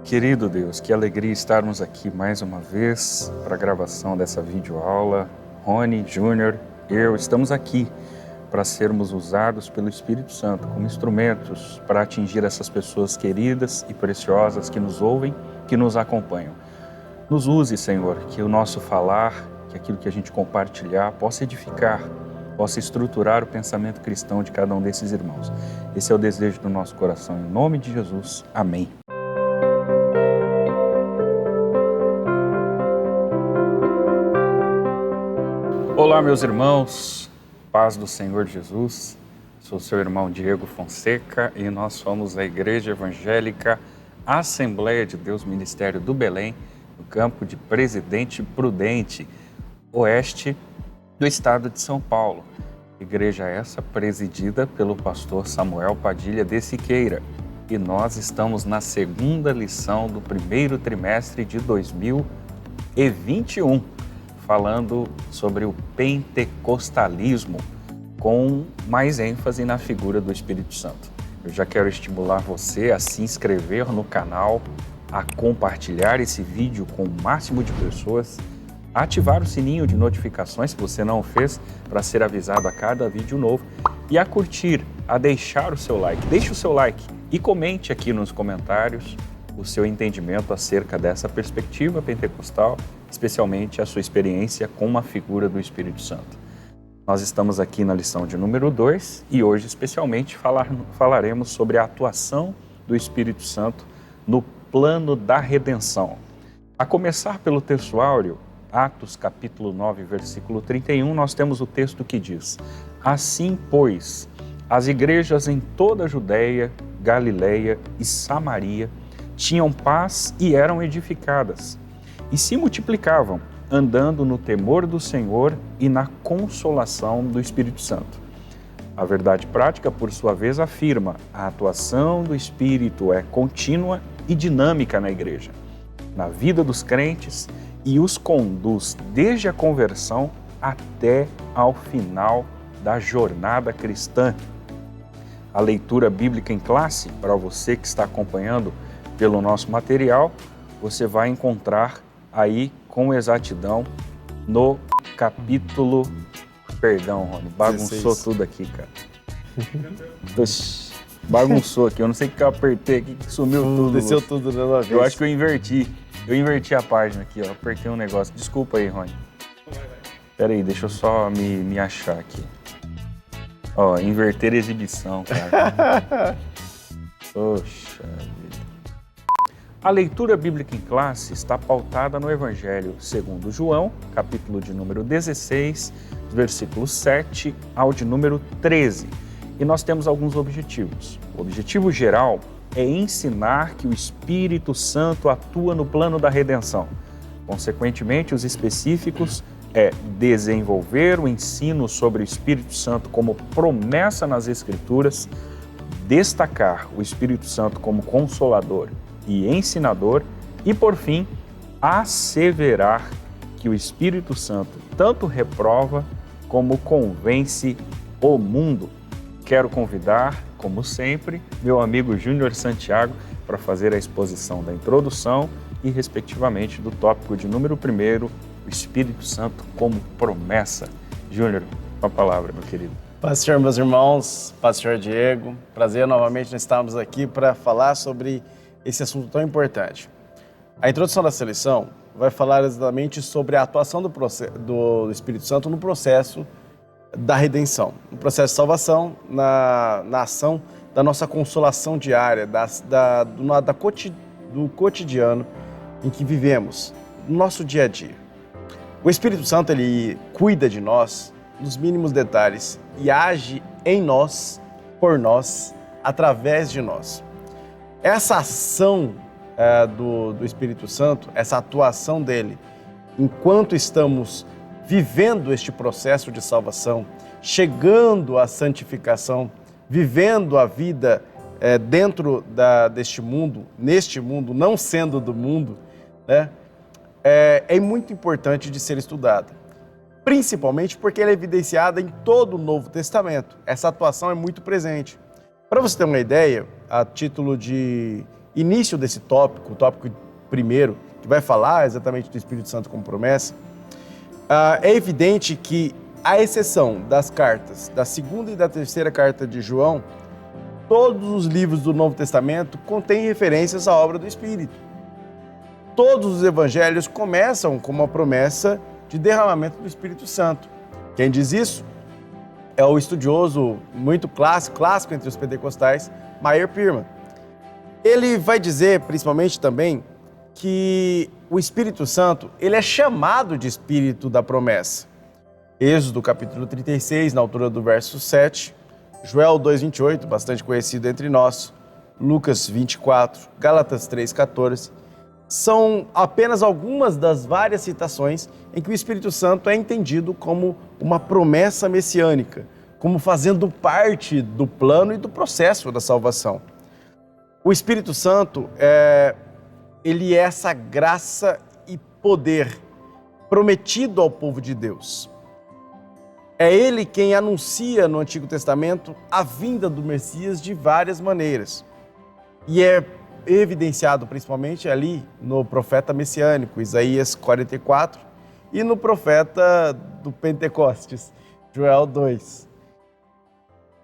Querido Deus, que alegria estarmos aqui mais uma vez para a gravação dessa videoaula. Rony, Júnior, eu estamos aqui para sermos usados pelo Espírito Santo como instrumentos para atingir essas pessoas queridas e preciosas que nos ouvem, que nos acompanham. Nos use, Senhor, que o nosso falar, que aquilo que a gente compartilhar possa edificar, possa estruturar o pensamento cristão de cada um desses irmãos. Esse é o desejo do nosso coração. Em nome de Jesus. Amém. Olá, meus irmãos, paz do Senhor Jesus. Sou seu irmão Diego Fonseca e nós somos a Igreja Evangélica Assembleia de Deus Ministério do Belém, no campo de Presidente Prudente, oeste do estado de São Paulo. Igreja essa presidida pelo pastor Samuel Padilha de Siqueira. E nós estamos na segunda lição do primeiro trimestre de 2021. Falando sobre o pentecostalismo, com mais ênfase na figura do Espírito Santo. Eu já quero estimular você a se inscrever no canal, a compartilhar esse vídeo com o máximo de pessoas, a ativar o sininho de notificações, se você não o fez, para ser avisado a cada vídeo novo, e a curtir, a deixar o seu like. Deixe o seu like e comente aqui nos comentários o seu entendimento acerca dessa perspectiva pentecostal, especialmente a sua experiência com a figura do Espírito Santo. Nós estamos aqui na lição de número 2 e hoje especialmente falaremos sobre a atuação do Espírito Santo no plano da redenção. A começar pelo texto áureo, Atos capítulo 9, versículo 31, nós temos o texto que diz: Assim, pois, as igrejas em toda a Judéia, Galileia e Samaria tinham paz e eram edificadas, e se multiplicavam, andando no temor do Senhor e na consolação do Espírito Santo. A verdade prática, por sua vez, afirma: a atuação do Espírito é contínua e dinâmica na igreja, na vida dos crentes, e os conduz desde a conversão até ao final da jornada cristã. A leitura bíblica em classe, para você que está acompanhando pelo nosso material, você vai encontrar aí com exatidão no capítulo... Perdão, Rony, bagunçou 16. Tudo aqui, cara. Bagunçou aqui, eu não sei o que eu apertei aqui, que sumiu tudo. Desceu tudo de uma vez. Eu acho que eu inverti a página aqui, ó, apertei um negócio. Desculpa aí, Rony. Pera aí, deixa eu só me achar aqui. Ó, inverter exibição, cara. Poxa vida. A leitura bíblica em classe está pautada no Evangelho segundo João, capítulo de número 16, versículo 7 ao de número 13. E nós temos alguns objetivos. O objetivo geral é ensinar que o Espírito Santo atua no plano da redenção. Consequentemente, os específicos é desenvolver o ensino sobre o Espírito Santo como promessa nas Escrituras, destacar o Espírito Santo como consolador e ensinador e, por fim, asseverar que o Espírito Santo tanto reprova como convence o mundo. Quero convidar, como sempre, meu amigo Júnior Santiago para fazer a exposição da introdução e, respectivamente, do tópico de número 1, o Espírito Santo como promessa. Júnior, com a palavra, meu querido. Paz do Senhor, meus irmãos, paz do Senhor Diego. Prazer novamente nós estarmos aqui para falar sobre esse assunto tão importante. A introdução dessa lição vai falar exatamente sobre a atuação do Espírito Santo no processo da redenção, no processo de salvação, na ação da nossa consolação diária, do cotidiano em que vivemos, no nosso dia a dia. O Espírito Santo, ele cuida de nós nos mínimos detalhes e age em nós, por nós, através de nós. Essa ação do Espírito Santo, essa atuação dele, enquanto estamos vivendo este processo de salvação, chegando à santificação, vivendo a vida dentro deste mundo, neste mundo, não sendo do mundo, né, é muito importante de ser estudada. Principalmente porque ela é evidenciada em todo o Novo Testamento. Essa atuação é muito presente. Para você ter uma ideia, a título de início desse tópico, o tópico primeiro, que vai falar exatamente do Espírito Santo como promessa, é evidente que, à exceção das cartas, da segunda e da terceira carta de João, todos os livros do Novo Testamento contêm referências à obra do Espírito. Todos os evangelhos começam com uma promessa de derramamento do Espírito Santo. Quem diz isso é o estudioso muito clássico entre os pentecostais, Meyer Pearman. Ele vai dizer, principalmente também, que o Espírito Santo ele é chamado de Espírito da promessa. Êxodo capítulo 36, na altura do verso 7, Joel 2,28, bastante conhecido entre nós, Lucas 24, Gálatas 3,14, são apenas algumas das várias citações em que o Espírito Santo é entendido como uma promessa messiânica, como fazendo parte do plano e do processo da salvação. O Espírito Santo ele é essa graça e poder prometido ao povo de Deus. É ele quem anuncia no Antigo Testamento a vinda do Messias de várias maneiras. E é evidenciado principalmente ali no profeta messiânico, Isaías 44, e no profeta do Pentecostes, Joel 2.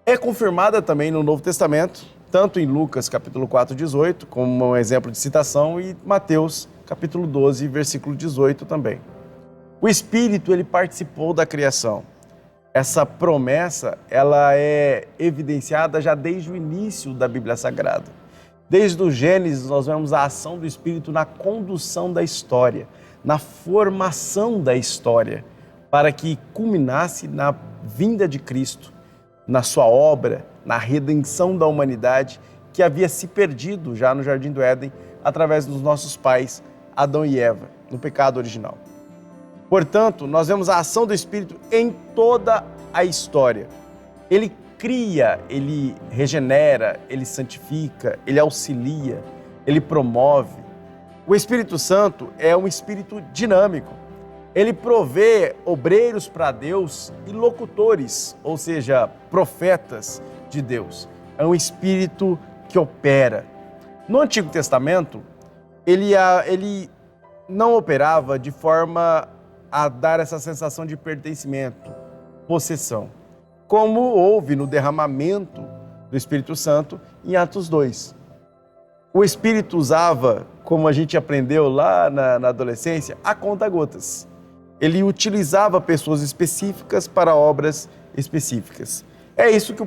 É confirmada também no Novo Testamento, tanto em Lucas capítulo 4, 18, como um exemplo de citação, e Mateus capítulo 12, versículo 18 também. O Espírito, ele participou da criação. Essa promessa, ela é evidenciada já desde o início da Bíblia Sagrada. Desde o Gênesis, nós vemos a ação do Espírito na condução da história, na formação da história, para que culminasse na vinda de Cristo, na sua obra, na redenção da humanidade, que havia se perdido já no Jardim do Éden, através dos nossos pais, Adão e Eva, no pecado original. Portanto, nós vemos a ação do Espírito em toda a história. Ele cria, ele regenera, ele santifica, ele auxilia, ele promove. O Espírito Santo é um espírito dinâmico. Ele provê obreiros para Deus e locutores, ou seja, profetas de Deus. É um espírito que opera. No Antigo Testamento, ele não operava de forma a dar essa sensação de pertencimento, possessão, como houve no derramamento do Espírito Santo em Atos 2. O Espírito usava, como a gente aprendeu lá na adolescência, a conta-gotas. Ele utilizava pessoas específicas para obras específicas. É isso que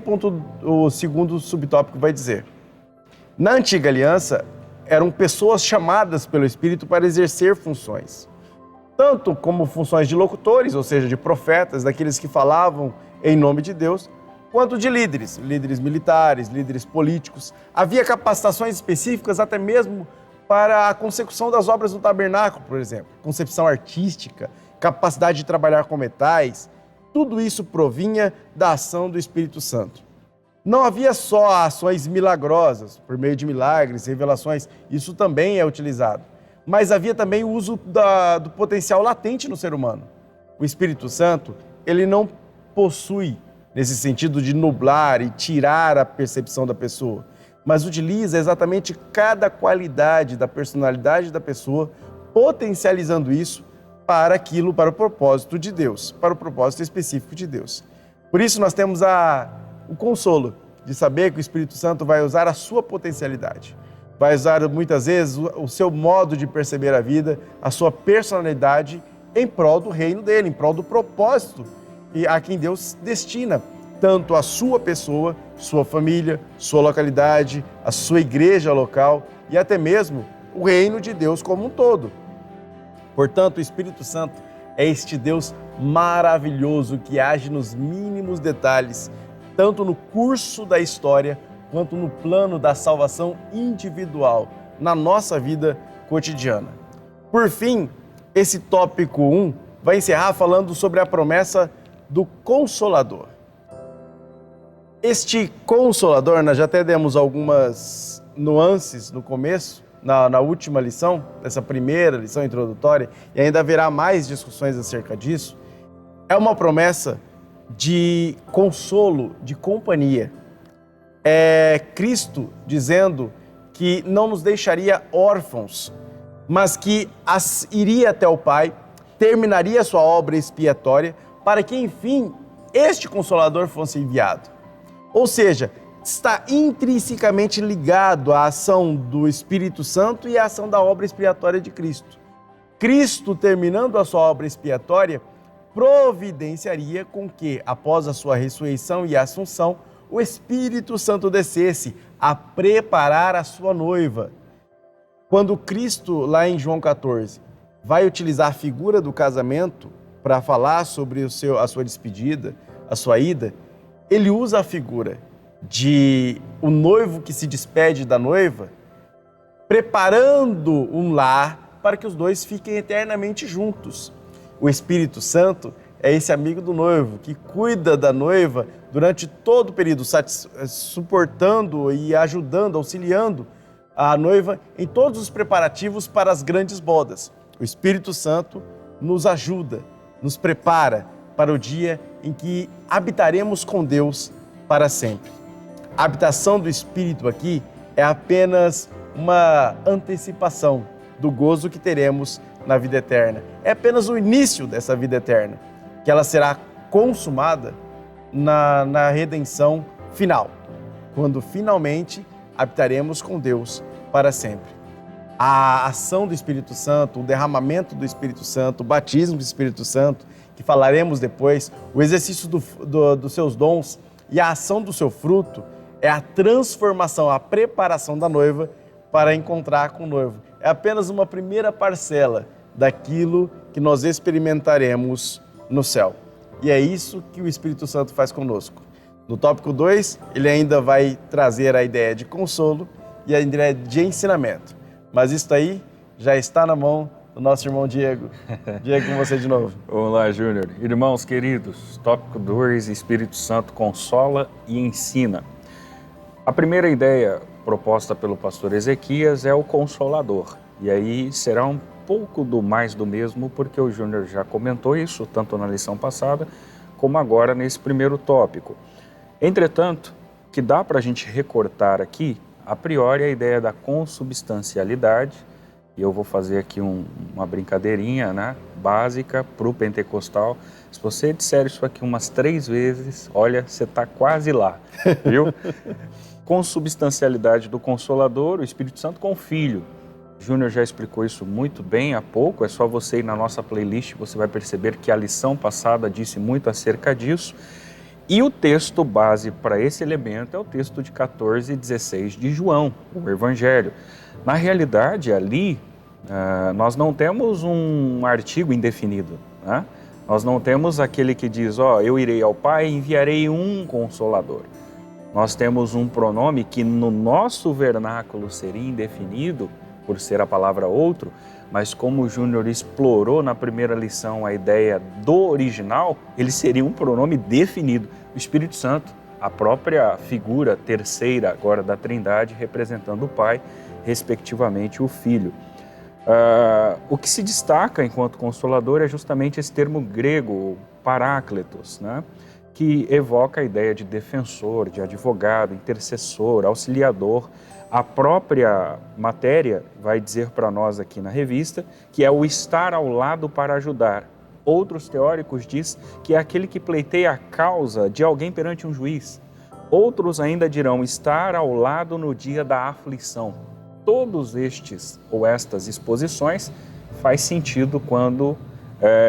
o segundo subtópico vai dizer. Na Antiga Aliança, eram pessoas chamadas pelo Espírito para exercer funções. Tanto como funções de locutores, ou seja, de profetas, daqueles que falavam em nome de Deus, quanto de líderes militares, líderes políticos. Havia capacitações específicas até mesmo para a consecução das obras do tabernáculo, por exemplo, concepção artística, capacidade de trabalhar com metais. Tudo isso provinha da ação do Espírito Santo. Não havia só ações milagrosas, por meio de milagres, revelações, isso também é utilizado. Mas havia também o uso do potencial latente no ser humano. O Espírito Santo, ele não possui, nesse sentido de nublar e tirar a percepção da pessoa, mas utiliza exatamente cada qualidade da personalidade da pessoa, potencializando isso para o propósito de Deus, para o propósito específico de Deus. Por isso nós temos o consolo de saber que o Espírito Santo vai usar a sua potencialidade. Vai usar muitas vezes o seu modo de perceber a vida, a sua personalidade em prol do reino dele, em prol do propósito a quem Deus destina tanto a sua pessoa, sua família, sua localidade, a sua igreja local e até mesmo o reino de Deus como um todo. Portanto, o Espírito Santo é este Deus maravilhoso que age nos mínimos detalhes, tanto no curso da história quanto no plano da salvação individual, na nossa vida cotidiana. Por fim, esse tópico 1 vai encerrar falando sobre a promessa do Consolador. Este Consolador, nós já até demos algumas nuances no começo, na última lição, dessa primeira lição introdutória, e ainda haverá mais discussões acerca disso, é uma promessa de consolo, de companhia. É Cristo dizendo que não nos deixaria órfãos, mas que iria até o Pai, terminaria sua obra expiatória, para que, enfim, este Consolador fosse enviado. Ou seja, está intrinsecamente ligado à ação do Espírito Santo e à ação da obra expiatória de Cristo. Cristo, terminando a sua obra expiatória, providenciaria com que, após a sua ressurreição e assunção, o Espírito Santo descesse a preparar a sua noiva. Quando Cristo, lá em João 14, vai utilizar a figura do casamento para falar sobre a sua despedida, a sua ida, ele usa a figura de o noivo que se despede da noiva, preparando um lar para que os dois fiquem eternamente juntos. O Espírito Santo é esse amigo do noivo que cuida da noiva durante todo o período, suportando e ajudando, auxiliando a noiva em todos os preparativos para as grandes bodas. O Espírito Santo nos ajuda, nos prepara para o dia em que habitaremos com Deus para sempre. A habitação do Espírito aqui é apenas uma antecipação do gozo que teremos na vida eterna. É apenas o início dessa vida eterna, que ela será consumada na redenção final, quando finalmente habitaremos com Deus para sempre. A ação do Espírito Santo, o derramamento do Espírito Santo, o batismo do Espírito Santo, que falaremos depois, o exercício dos seus dons e a ação do seu fruto, é a transformação, a preparação da noiva para encontrar com o noivo. É apenas uma primeira parcela daquilo que nós experimentaremos no céu. E é isso que o Espírito Santo faz conosco. No tópico 2, ele ainda vai trazer a ideia de consolo e a ideia de ensinamento. Mas isso aí já está na mão do nosso irmão Diego. Diego, com você de novo. Olá, Júnior. Irmãos queridos, tópico 2, Espírito Santo consola e ensina. A primeira ideia proposta pelo pastor Ezequias é o Consolador. E aí será um pouco do mais do mesmo, porque o Júnior já comentou isso, tanto na lição passada, como agora nesse primeiro tópico. Entretanto, que dá para a gente recortar aqui, a priori, a ideia da consubstancialidade, e eu vou fazer aqui uma brincadeirinha, né, básica para o pentecostal. Se você disser isso aqui umas 3 vezes, olha, você está quase lá, viu? Consubstancialidade do Consolador, o Espírito Santo com o Filho. Júnior já explicou isso muito bem há pouco, é só você ir na nossa playlist, você vai perceber que a lição passada disse muito acerca disso. E o texto base para esse elemento é o texto de 14:16 de João, o Evangelho. Na realidade, ali, nós não temos um artigo indefinido, né? Nós não temos aquele que diz, eu irei ao Pai e enviarei um Consolador. Nós temos um pronome que no nosso vernáculo seria indefinido, por ser a palavra outro, mas como o Júnior explorou na primeira lição a ideia do original, ele seria um pronome definido. O Espírito Santo, a própria figura terceira agora da Trindade, representando o Pai, respectivamente o Filho. O que se destaca enquanto Consolador é justamente esse termo grego, parácletos, né? Que evoca a ideia de defensor, de advogado, intercessor, auxiliador. A própria matéria vai dizer para nós aqui na revista que é o estar ao lado para ajudar. Outros teóricos dizem que é aquele que pleiteia a causa de alguém perante um juiz. Outros ainda dirão estar ao lado no dia da aflição. Todos estes ou estas exposições faz sentido quando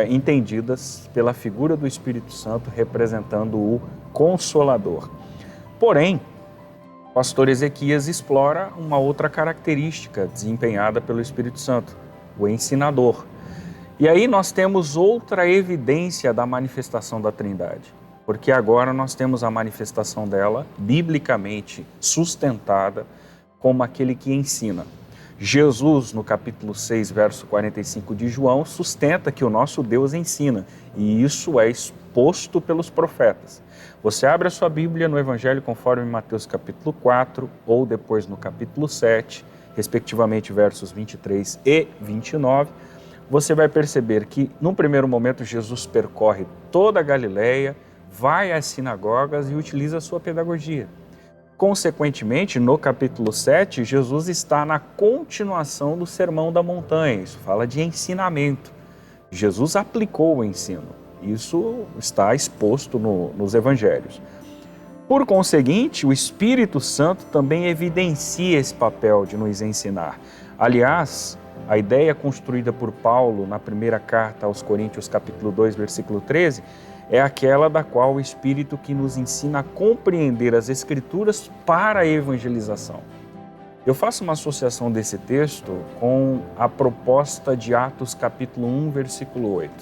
entendidas pela figura do Espírito Santo representando o Consolador. Porém, o pastor Ezequias explora uma outra característica desempenhada pelo Espírito Santo, o ensinador. E aí nós temos outra evidência da manifestação da Trindade, porque agora nós temos a manifestação dela, biblicamente sustentada, como aquele que ensina. Jesus, no capítulo 6, verso 45 de João, sustenta que o nosso Deus ensina, e isso é exposto pelos profetas. Você abre a sua Bíblia no Evangelho conforme Mateus capítulo 4, ou depois no capítulo 7, respectivamente versos 23 e 29, você vai perceber que, num primeiro momento, Jesus percorre toda a Galileia, vai às sinagogas e utiliza a sua pedagogia. Consequentemente, no capítulo 7, Jesus está na continuação do Sermão da Montanha. Isso fala de ensinamento. Jesus aplicou o ensino. Isso está exposto nos evangelhos. Por conseguinte, o Espírito Santo também evidencia esse papel de nos ensinar. Aliás, a ideia construída por Paulo na primeira carta aos Coríntios, capítulo 2, versículo 13, é aquela da qual o Espírito que nos ensina a compreender as Escrituras para a evangelização. Eu faço uma associação desse texto com a proposta de Atos, capítulo 1, versículo 8.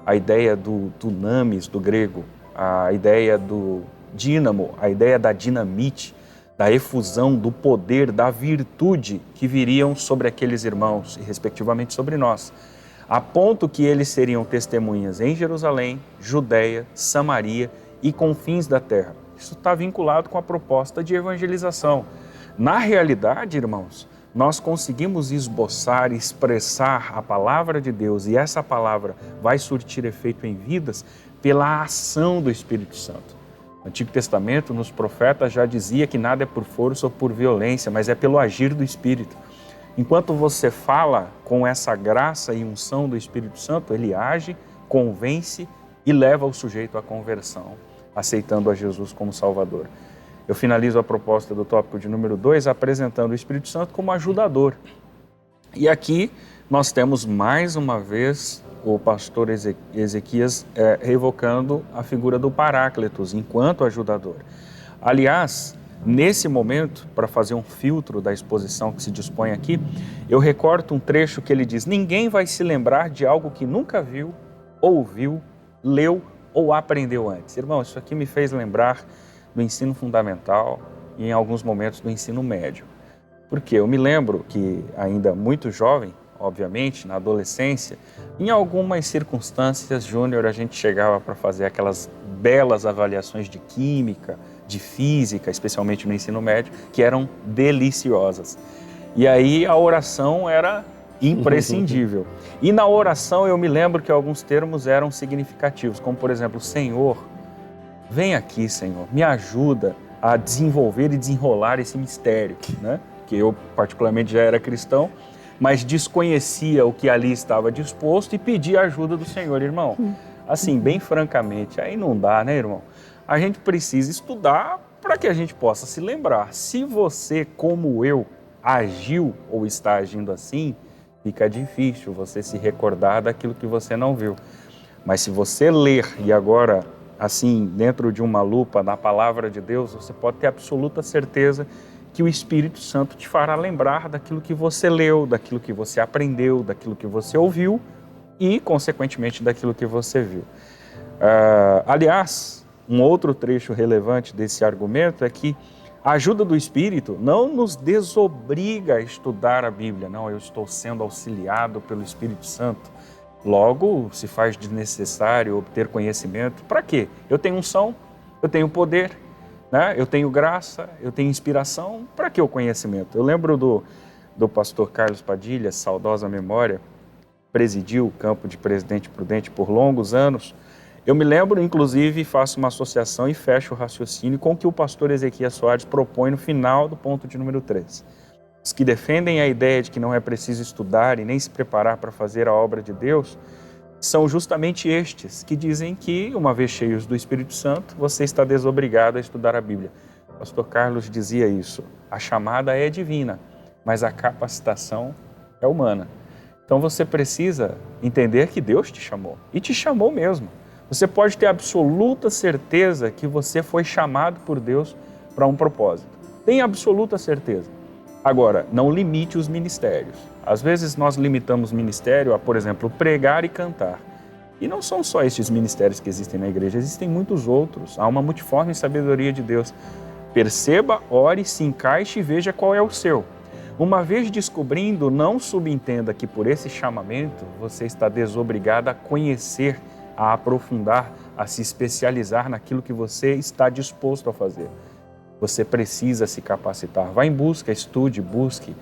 A ideia do dunamis, do grego, a ideia do dínamo, a ideia da dinamite, da efusão, do poder, da virtude que viriam sobre aqueles irmãos e, respectivamente, sobre nós, a ponto que eles seriam testemunhas em Jerusalém, Judeia, Samaria e confins da terra. Isso está vinculado com a proposta de evangelização. Na realidade, irmãos, nós conseguimos esboçar, expressar a palavra de Deus e essa palavra vai surtir efeito em vidas pela ação do Espírito Santo. No Antigo Testamento, nos profetas já dizia que nada é por força ou por violência, mas é pelo agir do Espírito. Enquanto você fala com essa graça e unção do Espírito Santo, ele age, convence e leva o sujeito à conversão, aceitando a Jesus como Salvador. Eu finalizo a proposta do tópico de número 2 apresentando o Espírito Santo como ajudador. E aqui nós temos mais uma vez o pastor Ezequias revocando a figura do Paráclitos enquanto ajudador. Aliás, nesse momento, para fazer um filtro da exposição que se dispõe aqui, eu recorto um trecho que ele diz: ninguém vai se lembrar de algo que nunca viu, ouviu, leu ou aprendeu antes. Irmão, isso aqui me fez lembrar do ensino fundamental e em alguns momentos do ensino médio. Porque eu me lembro que ainda muito jovem, obviamente, na adolescência, em algumas circunstâncias, Júnior, a gente chegava para fazer aquelas belas avaliações de química, de física, especialmente no ensino médio, que eram deliciosas. E aí a oração era imprescindível. E na oração eu me lembro que alguns termos eram significativos, como por exemplo, Senhor, vem aqui, Senhor, me ajuda a desenvolver e desenrolar esse mistério, né? Que eu particularmente já era cristão, mas desconhecia o que ali estava disposto e pedia a ajuda do Senhor, irmão. Assim, bem francamente, aí não dá, né, irmão? A gente precisa estudar para que a gente possa se lembrar. Se você, como eu, agiu ou está agindo assim, fica difícil você se recordar daquilo que você não viu. Mas se você ler e agora, assim, dentro de uma lupa na palavra de Deus, você pode ter absoluta certeza que o Espírito Santo te fará lembrar daquilo que você leu, daquilo que você aprendeu, daquilo que você ouviu e, consequentemente, daquilo que você viu. Aliás, um outro trecho relevante desse argumento é que a ajuda do Espírito não nos desobriga a estudar a Bíblia. Não, eu estou sendo auxiliado pelo Espírito Santo. Logo, se faz desnecessário obter conhecimento. Para quê? Eu tenho unção, eu tenho poder, né? Eu tenho graça, eu tenho inspiração. Para que o conhecimento? Eu lembro do pastor Carlos Padilha, saudosa memória, presidiu o campo de Presidente Prudente por longos anos. Eu me lembro, inclusive, faço uma associação e fecho o raciocínio com o que o pastor Ezequias Soares propõe no final do ponto de número 3. Os que defendem a ideia de que não é preciso estudar e nem se preparar para fazer a obra de Deus, são justamente estes que dizem que, uma vez cheios do Espírito Santo, você está desobrigado a estudar a Bíblia. O pastor Carlos dizia isso: a chamada é divina, mas a capacitação é humana. Então você precisa entender que Deus te chamou, e te chamou mesmo. Você pode ter absoluta certeza que você foi chamado por Deus para um propósito. Tenha absoluta certeza. Agora, não limite os ministérios. Às vezes nós limitamos o ministério a, por exemplo, pregar e cantar. E não são só estes ministérios que existem na igreja, existem muitos outros. Há uma multiforme sabedoria de Deus. Perceba, ore, se encaixe e veja qual é o seu. Uma vez descobrindo, não subentenda que por esse chamamento você está desobrigado a conhecer, a aprofundar, a se especializar naquilo que você está disposto a fazer. Você precisa se capacitar. Vá em busca, estude, busque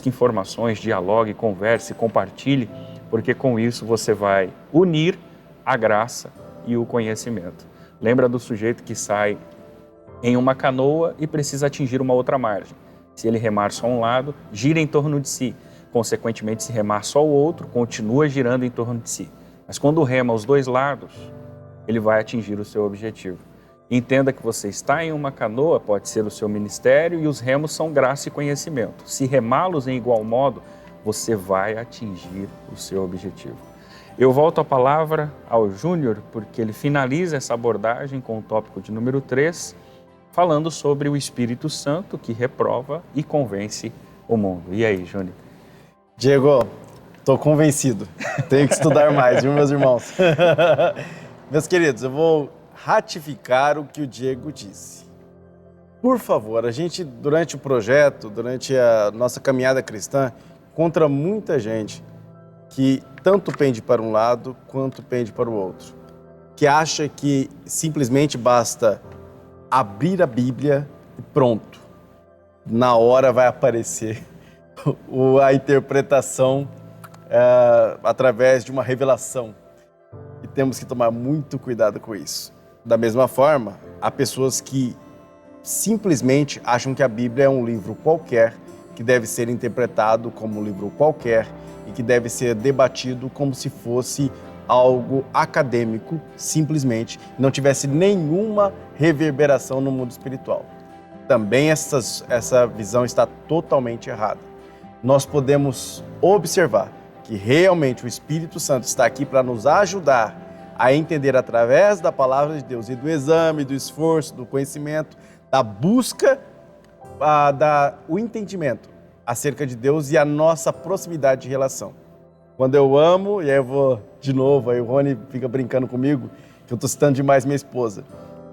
informações, dialogue, converse, compartilhe, porque com isso você vai unir a graça e o conhecimento. Lembra do sujeito que sai em uma canoa e precisa atingir uma outra margem. Se ele remar só um lado, gira em torno de si. Consequentemente, se remar só o outro, continua girando em torno de si. Mas quando rema os dois lados, ele vai atingir o seu objetivo. Entenda que você está em uma canoa, pode ser o seu ministério, e os remos são graça e conhecimento. Se remá-los em igual modo, você vai atingir o seu objetivo. Eu volto a palavra ao Júnior, porque ele finaliza essa abordagem com o tópico de número 3, falando sobre o Espírito Santo que reprova e convence o mundo. E aí, Júnior? Diego, estou convencido. Tenho que estudar mais, viu, meus irmãos? Meus queridos, eu vou ratificar o que o Diego disse. Por favor, a gente, durante o projeto, durante a nossa caminhada cristã, encontra muita gente que tanto pende para um lado quanto pende para o outro, que acha que simplesmente basta abrir a Bíblia e pronto, na hora vai aparecer a interpretação através de uma revelação. E temos que tomar muito cuidado com isso. Da mesma forma, há pessoas que simplesmente acham que a Bíblia é um livro qualquer, que deve ser interpretado como um livro qualquer e que deve ser debatido como se fosse algo acadêmico, simplesmente, não tivesse nenhuma reverberação no mundo espiritual. Também essa visão está totalmente errada. Nós podemos observar que realmente o Espírito Santo está aqui para nos ajudar a entender através da palavra de Deus e do exame, do esforço, do conhecimento, da busca, o entendimento acerca de Deus e a nossa proximidade de relação. Quando eu amo, e aí eu vou de novo, aí o Rony fica brincando comigo, que eu estou citando demais minha esposa,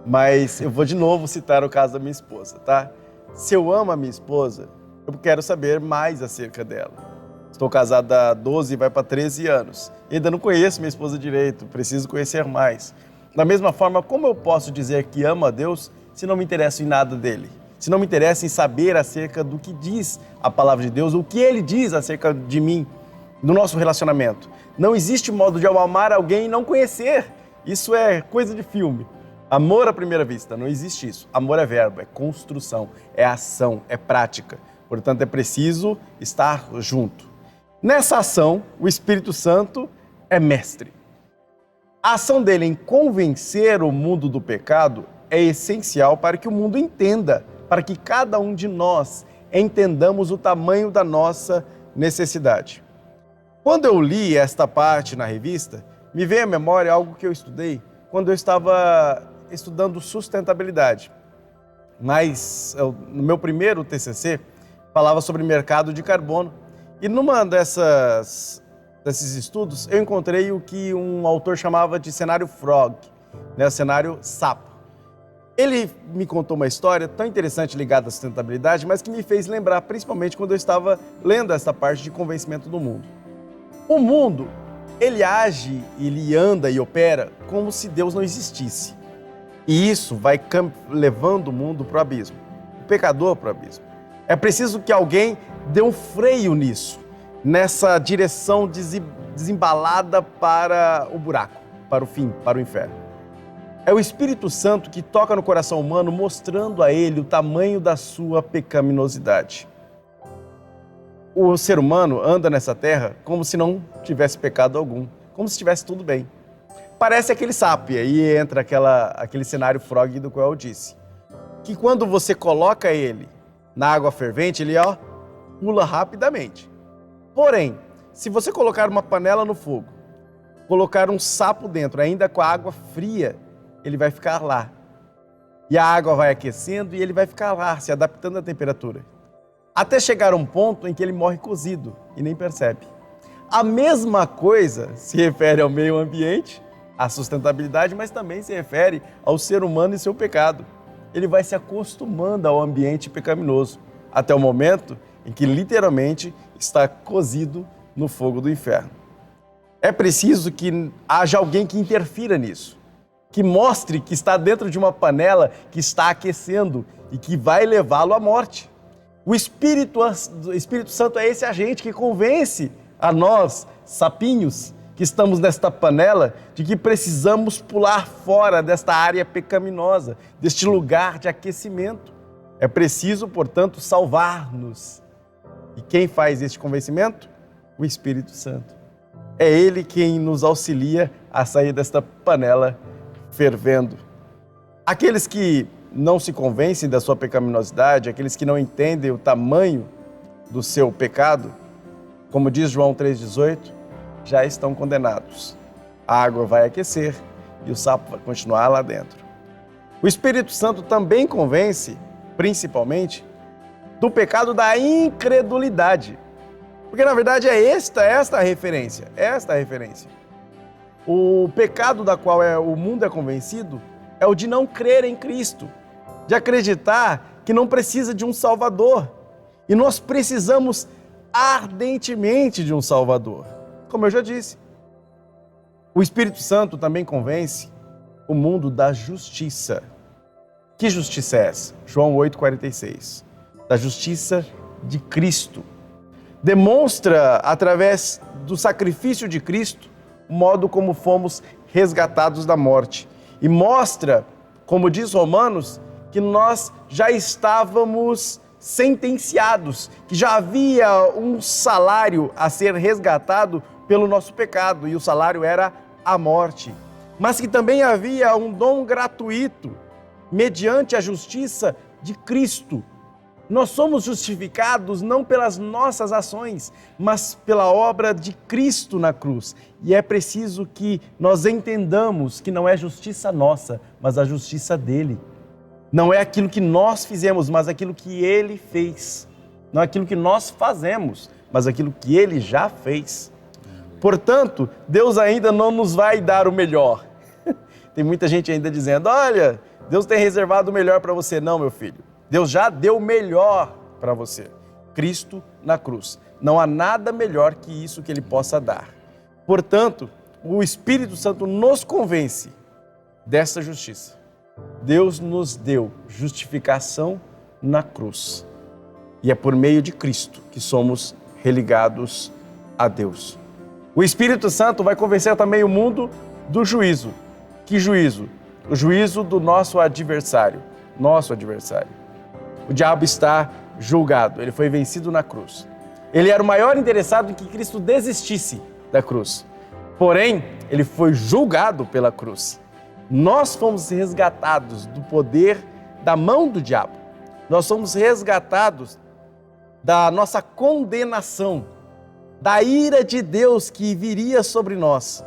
mas eu vou de novo citar o caso da minha esposa, tá? Se eu amo a minha esposa, eu quero saber mais acerca dela. Estou casado há 12, vai para 13 anos. E ainda não conheço minha esposa direito, preciso conhecer mais. Da mesma forma, como eu posso dizer que amo a Deus se não me interesso em nada dele? Se não me interessa em saber acerca do que diz a palavra de Deus, o que ele diz acerca de mim, do nosso relacionamento. Não existe modo de eu amar alguém e não conhecer. Isso é coisa de filme. Amor à primeira vista, não existe isso. Amor é verbo, é construção, é ação, é prática. Portanto, é preciso estar junto. Nessa ação, o Espírito Santo é mestre. A ação dele em convencer o mundo do pecado é essencial para que o mundo entenda, para que cada um de nós entendamos o tamanho da nossa necessidade. Quando eu li esta parte na revista, me veio à memória algo que eu estudei quando eu estava estudando sustentabilidade. Mas no meu primeiro TCC, falava sobre mercado de carbono. E numa desses estudos, eu encontrei o que um autor chamava de cenário frog, né, cenário sapo. Ele me contou uma história tão interessante ligada à sustentabilidade, mas que me fez lembrar, principalmente quando eu estava lendo essa parte de convencimento do mundo. O mundo, ele age, ele anda e opera como se Deus não existisse. E isso vai levando o mundo para o abismo, o pecador para o abismo. É preciso que alguém dê um freio nisso, nessa direção desembalada para o buraco, para o fim, para o inferno. É o Espírito Santo que toca no coração humano, mostrando a ele o tamanho da sua pecaminosidade. O ser humano anda nessa terra como se não tivesse pecado algum, como se estivesse tudo bem. Parece aquele sapo, e aí entra aquele cenário frog do qual eu disse, que quando você coloca ele na água fervente, ele pula rapidamente. Porém, se você colocar uma panela no fogo, colocar um sapo dentro, ainda com a água fria, ele vai ficar lá. E a água vai aquecendo e ele vai ficar lá, se adaptando à temperatura. Até chegar a um ponto em que ele morre cozido e nem percebe. A mesma coisa se refere ao meio ambiente, à sustentabilidade, mas também se refere ao ser humano e seu pecado. Ele vai se acostumando ao ambiente pecaminoso, até o momento em que literalmente está cozido no fogo do inferno. É preciso que haja alguém que interfira nisso, que mostre que está dentro de uma panela que está aquecendo e que vai levá-lo à morte. O Espírito Santo é esse agente que convence a nós, sapinhos, que estamos nesta panela, de que precisamos pular fora desta área pecaminosa, deste lugar de aquecimento. É preciso, portanto, salvar-nos. E quem faz este convencimento? O Espírito Santo. É Ele quem nos auxilia a sair desta panela fervendo. Aqueles que não se convencem da sua pecaminosidade, aqueles que não entendem o tamanho do seu pecado, como diz João 3,18, já estão condenados. A água vai aquecer e o sapo vai continuar lá dentro. O Espírito Santo também convence, principalmente, do pecado da incredulidade. Porque, na verdade, é esta a referência. O pecado da qual o mundo é convencido é o de não crer em Cristo, de acreditar que não precisa de um Salvador. E nós precisamos ardentemente de um Salvador. Como eu já disse, o Espírito Santo também convence o mundo da justiça. Que justiça é essa? João 8,46. Da justiça de Cristo. Demonstra, através do sacrifício de Cristo, o modo como fomos resgatados da morte. E mostra, como diz Romanos, que nós já estávamos sentenciados, que já havia um salário a ser resgatado pelo nosso pecado, e o salário era a morte. Mas que também havia um dom gratuito, mediante a justiça de Cristo. Nós somos justificados não pelas nossas ações, mas pela obra de Cristo na cruz. E é preciso que nós entendamos que não é justiça nossa, mas a justiça dele. Não é aquilo que nós fizemos, mas aquilo que ele fez. Não é aquilo que nós fazemos, mas aquilo que ele já fez. Portanto, Deus ainda não nos vai dar o melhor. Tem muita gente ainda dizendo, olha, Deus tem reservado o melhor para você. Não, meu filho. Deus já deu o melhor para você. Cristo na cruz. Não há nada melhor que isso que Ele possa dar. Portanto, o Espírito Santo nos convence dessa justiça. Deus nos deu justificação na cruz. E é por meio de Cristo que somos religados a Deus. O Espírito Santo vai convencer também o mundo do juízo. Que juízo? O juízo do nosso adversário. Nosso adversário. O diabo está julgado, ele foi vencido na cruz. Ele era o maior interessado em que Cristo desistisse da cruz. Porém, ele foi julgado pela cruz. Nós fomos resgatados do poder da mão do diabo. Nós somos resgatados da nossa condenação, da ira de Deus que viria sobre nós.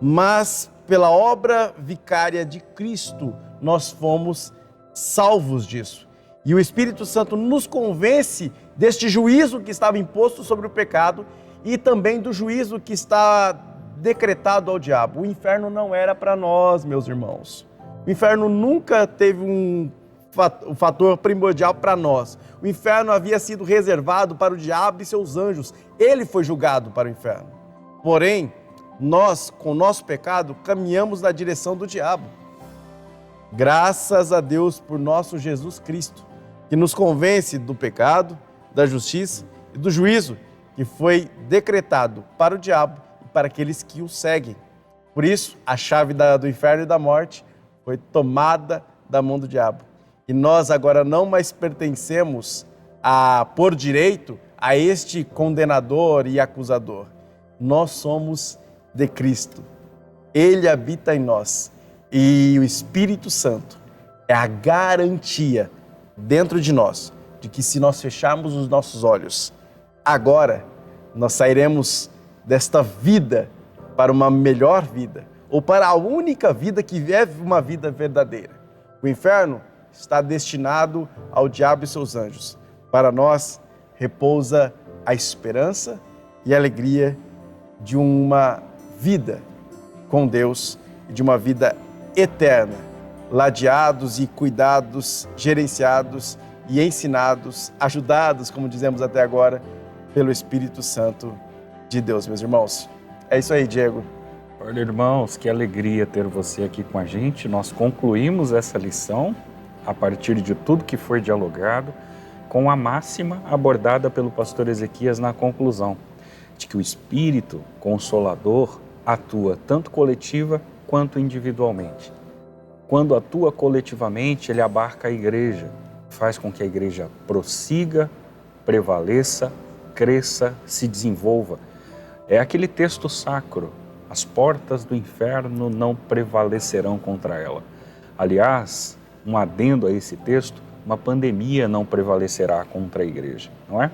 Mas, pela obra vicária de Cristo, nós fomos salvos disso. E o Espírito Santo nos convence deste juízo que estava imposto sobre o pecado e também do juízo que está decretado ao diabo. O inferno não era para nós, meus irmãos. O inferno nunca teve um fator primordial para nós. O inferno havia sido reservado para o diabo e seus anjos. Ele foi julgado para o inferno. Porém, nós, com o nosso pecado, caminhamos na direção do diabo. Graças a Deus por nosso Jesus Cristo, que nos convence do pecado, da justiça e do juízo que foi decretado para o diabo e para aqueles que o seguem. Por isso, a chave do inferno e da morte foi tomada da mão do diabo. E nós agora não mais pertencemos por direito a este condenador e acusador. Nós somos de Cristo. Ele habita em nós. E o Espírito Santo é a garantia dentro de nós de que se nós fecharmos os nossos olhos, agora nós sairemos desta vida para uma melhor vida, ou para a única vida que é uma vida verdadeira. O inferno está destinado ao diabo e seus anjos. Para nós repousa a esperança e a alegria de uma vida com Deus e de uma vida eterna, ladeados e cuidados, gerenciados e ensinados, ajudados, como dizemos até agora, pelo Espírito Santo de Deus, meus irmãos. É isso aí, Diego. Olha, irmãos, que alegria ter você aqui com a gente. Nós concluímos essa lição a partir de tudo que foi dialogado com a máxima abordada pelo pastor Ezequias na conclusão, de que o Espírito Consolador atua tanto coletiva quanto individualmente. Quando atua coletivamente, ele abarca a igreja, faz com que a igreja prossiga, prevaleça, cresça, se desenvolva. É aquele texto sacro: as portas do inferno não prevalecerão contra ela. Aliás, um adendo a esse texto, uma pandemia não prevalecerá contra a igreja, não é?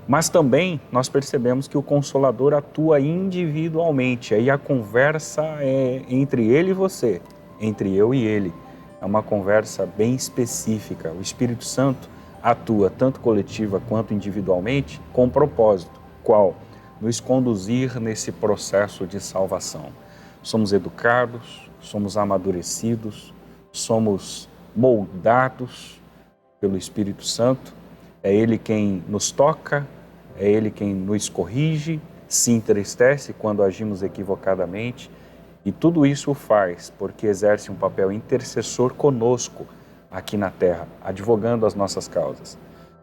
Mas também nós percebemos que o Consolador atua individualmente, aí a conversa é entre ele e você, entre eu e ele. É uma conversa bem específica. O Espírito Santo atua tanto coletiva quanto individualmente com um propósito. Qual? Nos conduzir nesse processo de salvação. Somos educados, somos amadurecidos, somos moldados pelo Espírito Santo. É Ele quem nos toca, é Ele quem nos corrige, se entristece quando agimos equivocadamente. E tudo isso o faz porque exerce um papel intercessor conosco aqui na terra, advogando as nossas causas.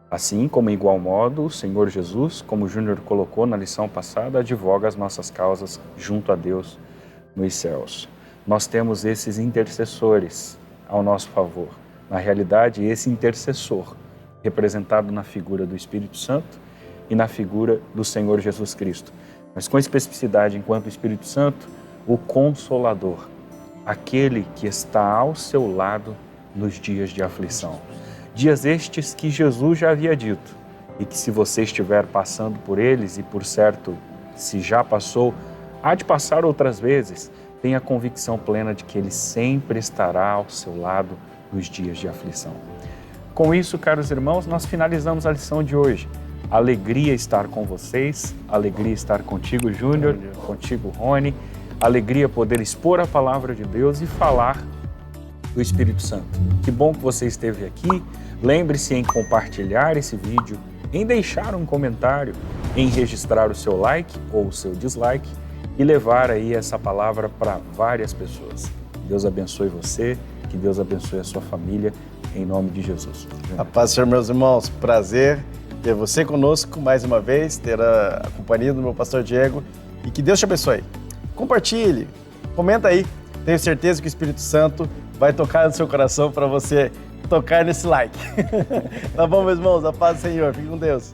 Assim como, em igual modo, o Senhor Jesus, como o Júnior colocou na lição passada, advoga as nossas causas junto a Deus nos céus. Nós temos esses intercessores ao nosso favor. Na realidade, esse intercessor, representado na figura do Espírito Santo e na figura do Senhor Jesus Cristo. Mas com especificidade, enquanto Espírito Santo, o Consolador, aquele que está ao seu lado nos dias de aflição. Dias estes que Jesus já havia dito, e que se você estiver passando por eles, e por certo, se já passou, há de passar outras vezes, tenha a convicção plena de que Ele sempre estará ao seu lado nos dias de aflição. Com isso, caros irmãos, nós finalizamos a lição de hoje. Alegria estar com vocês, alegria estar contigo, Júnior, contigo, Rony, alegria poder expor a palavra de Deus e falar do Espírito Santo. Que bom que você esteve aqui. Lembre-se em compartilhar esse vídeo, em deixar um comentário, em registrar o seu like ou o seu dislike e levar aí essa palavra para várias pessoas. Deus abençoe você, que Deus abençoe a sua família, em nome de Jesus. A paz do Senhor, meus irmãos. Prazer ter você conosco mais uma vez, ter a companhia do meu pastor Diego, e que Deus te abençoe. Compartilhe, comenta aí. Tenho certeza que o Espírito Santo vai tocar no seu coração para você tocar nesse like. Tá bom, meus irmãos? A paz do Senhor. Fique com Deus.